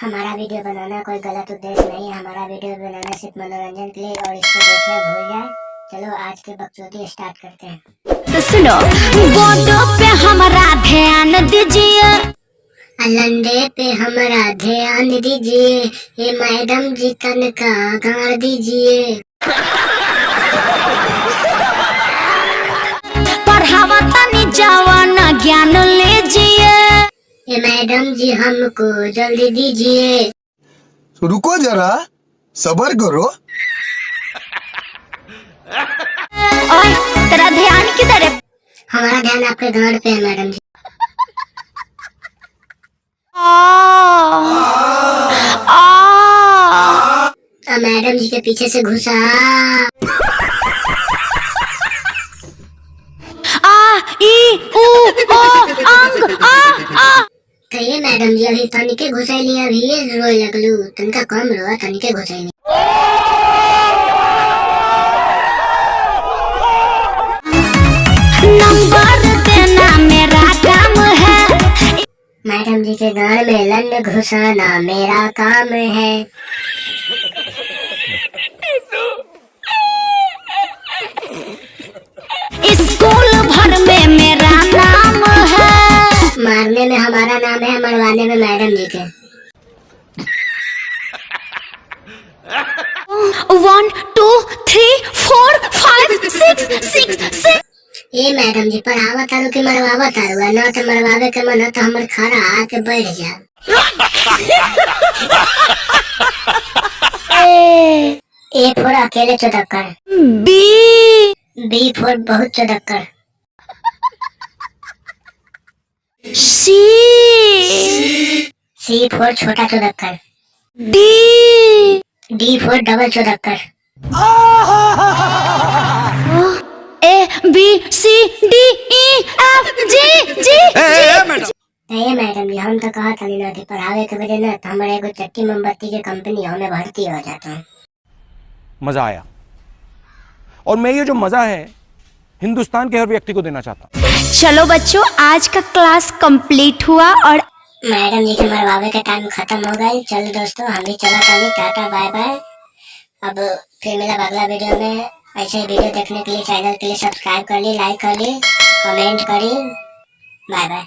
हमारा वीडियो बनाना कोई गलत उद्देश्य नहीं है। हमारा वीडियो बनाना सिर्फ मनोरंजन के लिए, और इसको देखना भूल जाए। चलो आज के बकचोदी स्टार्ट करते हैं। तो सुनो, बोर्डो पे हमारा ध्यान दीजिए, लंडे पे हमारा ध्यान दीजिए, ये मैडम जी तनका गाड़ दीजिए। पढ़ावा तनी जवान ज्ञान लीजिए, ये मैडम जी हमको जल्दी दीजिए। रुको जरा, सब्र करो। ओए तेरा ध्यान किधर है? हमारा ध्यान आपके गाड़ पे है मैडम जी। मैडम जी के पीछे से घुसा। कहिए मैडम जी, अभी तनिके घुसैली, अभी ये रोए लगलू। तनका कम रोआ, तनिके घुसैली। नंबर देना मेरा काम है, मैडम जी के गाड़ में लन घुसाना मेरा काम है। स्कूल भर में मेरा नाम है, मारने में हमारा नाम है, मरवाने में मैडम जी के। 1 2 3 4 5 6 ये मैडम जी पढ़ावा तारू की मरवावा तारू है ना? तो मरवावे के मन हो तो हमर खड़ा आके बैठ जा। ए फोर अकेले चौधक्कर, बी फोर बहुत चौधक्कर, सी फोर छोटा चौधक्कर, डी फोर डबल चौधक्कर, A B C D E F G G ये मैडम जी हम तो कहा था ना कि पढ़ावे के वजह ना तो हमारे एगो चट्टी मोमबत्ती के कंपनी हमें भर्ती हो जाता है। मजा आया, और मैं ये जो मजा है हिंदुस्तान के हर व्यक्ति को देना चाहता हूँ। चलो बच्चों, आज का क्लास कंप्लीट हुआ और मैडम जी के मरवावे का टाइम खत्म हो गई। चलो दोस्तों, हम भी चला चली, टाटा बाय बाय। अब फिर मिला अगला वीडियो में। ऐसे ही वीडियो देखने के लिए चैनल के लिए सब्सक्राइब कर ली, लाइक कर ली, कमेंट करी। Bye bye.